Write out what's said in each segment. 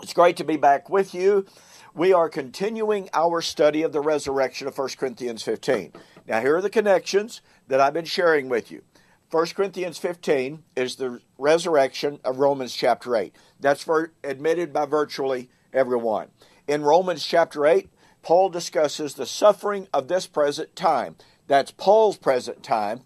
It's great to be back with you. We are continuing our study of the resurrection of 1 Corinthians 15. Now, here are the connections that I've been sharing with you. 1 Corinthians 15 is the resurrection of Romans chapter 8. That's admitted by virtually everyone. In Romans chapter 8, Paul discusses the suffering of this present time. That's Paul's present time.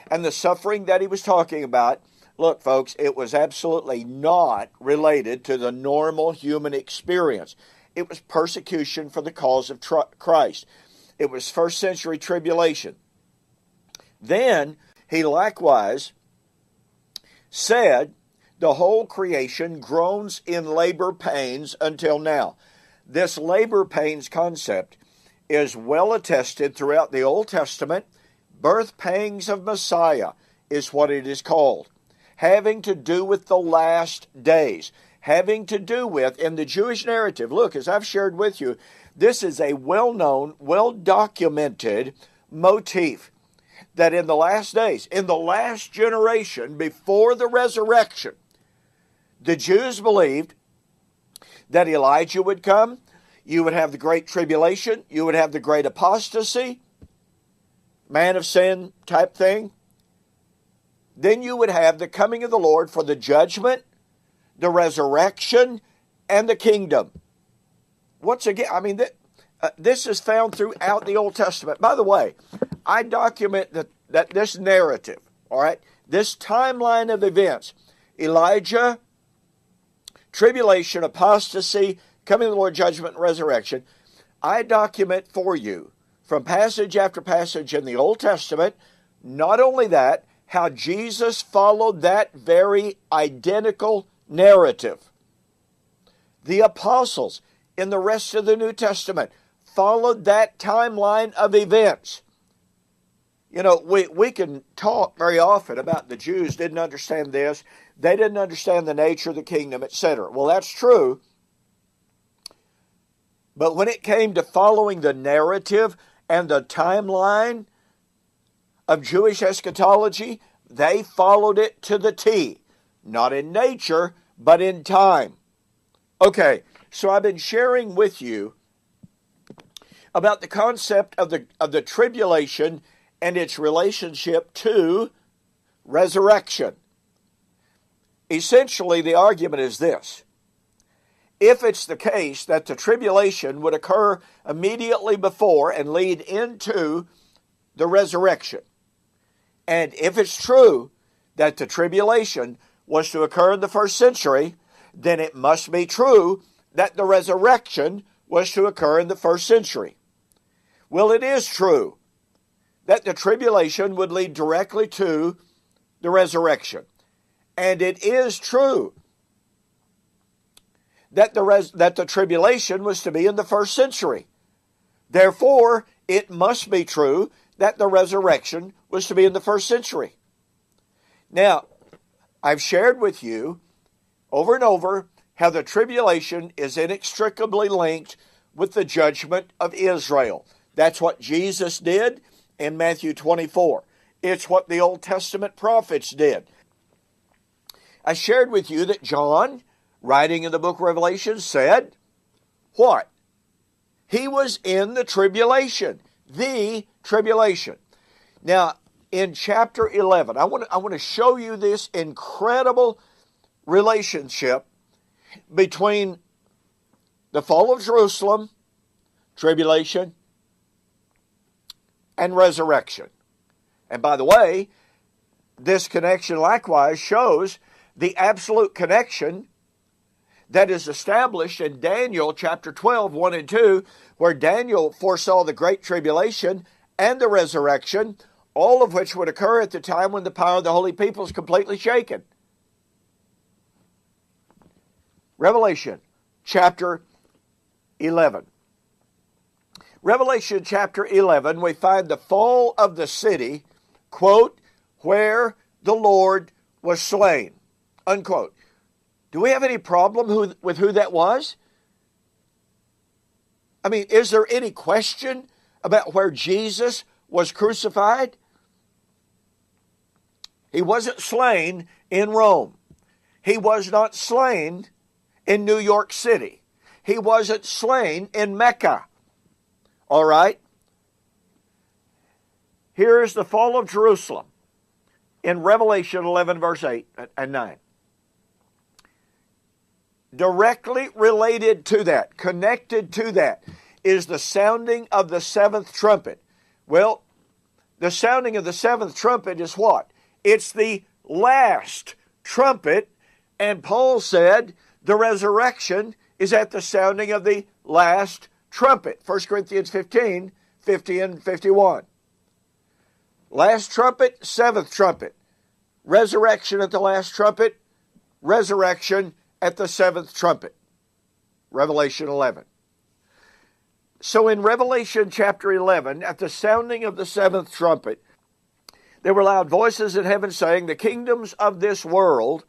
And the suffering that he was talking about, look, folks, it was absolutely not related to the normal human experience. It was persecution for the cause of Christ. It was first century tribulation. Then he likewise said, the whole creation groans in labor pains until now. This labor pains concept is well attested throughout the Old Testament. Birth pangs of Messiah is what it is called, having to do with the last days, having to do with, in the Jewish narrative, look, as I've shared with you, this is a well-known, well-documented motif that in the last days, in the last generation before the resurrection, the Jews believed that Elijah would come, you would have the great tribulation, you would have the great apostasy, man of sin type thing. Then you would have the coming of the Lord for the judgment, the resurrection, and the kingdom. Once again, I mean, this is found throughout the Old Testament. By the way, I document that this narrative, all right, this timeline of events, Elijah, tribulation, apostasy, coming of the Lord, judgment, and resurrection, I document for you from passage after passage in the Old Testament, not only that, how Jesus followed that very identical narrative. The apostles in the rest of the New Testament followed that timeline of events. You know, we can talk very often about the Jews didn't understand this, they didn't understand the nature of the kingdom, etc. Well, that's true. But when it came to following the narrative and the timeline of Jewish eschatology, they followed it to the T. Not in nature, but in time. Okay, so I've been sharing with you about the concept of the tribulation and its relationship to resurrection. Essentially, the argument is this. If it's the case that the tribulation would occur immediately before and lead into the resurrection, and if it's true that the tribulation was to occur in the first century, then it must be true that the resurrection was to occur in the first century. Well, it is true that the tribulation would lead directly to the resurrection. And it is true that the tribulation was to be in the first century. Therefore, it must be true that the resurrection was to be in the first century. Now, I've shared with you over and over how the tribulation is inextricably linked with the judgment of Israel. That's what Jesus did in Matthew 24. It's what the Old Testament prophets did. I shared with you that John, writing in the book of Revelation, said, what? He was in the tribulation. The tribulation. Now, in chapter 11, I want to show you this incredible relationship between the fall of Jerusalem, tribulation, and resurrection. And by the way, this connection likewise shows the absolute connection that is established in Daniel chapter 12, 1 and 2, where Daniel foresaw the great tribulation and the resurrection, all of which would occur at the time when the power of the holy people is completely shaken. Revelation chapter 11. Revelation chapter 11, we find the fall of the city, quote, where the Lord was slain, unquote. Do we have any problem with who that was? I mean, is there any question about where Jesus was crucified? He wasn't slain in Rome. He was not slain in New York City. He wasn't slain in Mecca. All right? Here is the fall of Jerusalem in Revelation 11, verse 8 and 9. Directly related to that, connected to that, is the sounding of the seventh trumpet. Well, the sounding of the seventh trumpet is what? It's the last trumpet, and Paul said the resurrection is at the sounding of the last trumpet. 1 Corinthians 15, 50 and 51. Last trumpet, seventh trumpet. Resurrection at the last trumpet, resurrection at the seventh trumpet. Revelation 11. So in Revelation chapter 11, at the sounding of the seventh trumpet, there were loud voices in heaven saying, the kingdoms of this world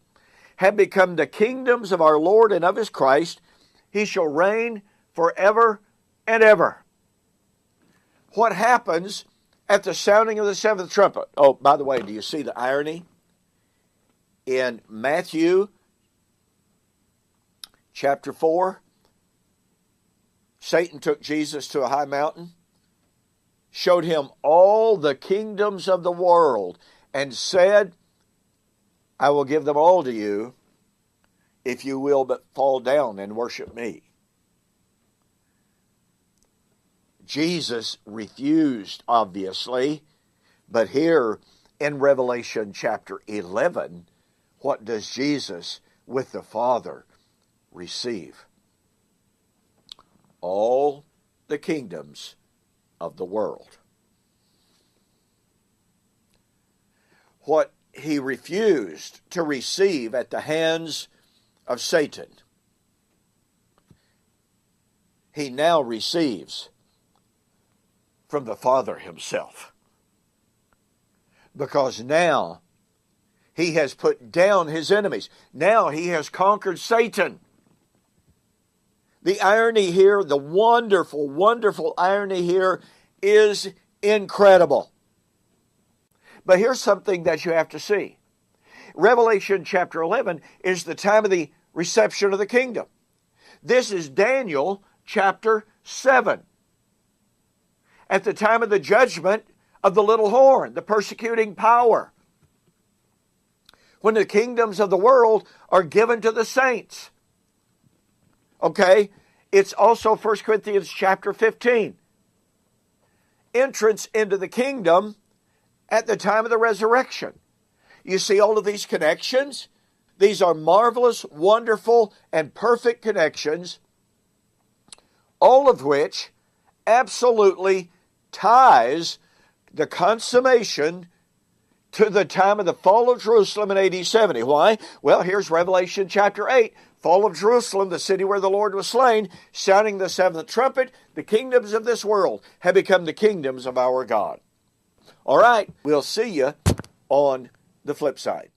have become the kingdoms of our Lord and of his Christ. He shall reign forever and ever. What happens at the sounding of the seventh trumpet? Oh, by the way, do you see the irony? In Matthew chapter 4, Satan took Jesus to a high mountain, showed him all the kingdoms of the world, and said, I will give them all to you if you will but fall down and worship me. Jesus refused, obviously, but here in Revelation chapter 11, what does Jesus with the Father receive? All the kingdoms of the world. What he refused to receive at the hands of Satan, he now receives from the Father himself. Because now he has put down his enemies. Now he has conquered Satan. The irony here, the wonderful, wonderful irony here is incredible. But here's something that you have to see. Revelation chapter 11 is the time of the reception of the kingdom. This is Daniel chapter 7. At the time of the judgment of the little horn, the persecuting power. When the kingdoms of the world are given to the saints. Okay? It's also 1 Corinthians chapter 15. Entrance into the kingdom at the time of the resurrection. You see all of these connections? These are marvelous, wonderful, and perfect connections, all of which absolutely ties the consummation to the time of the fall of Jerusalem in AD 70. Why? Well, here's Revelation chapter 8. Fall of Jerusalem, the city where the Lord was slain, sounding the seventh trumpet. The kingdoms of this world have become the kingdoms of our God. All right, we'll see you on the flip side.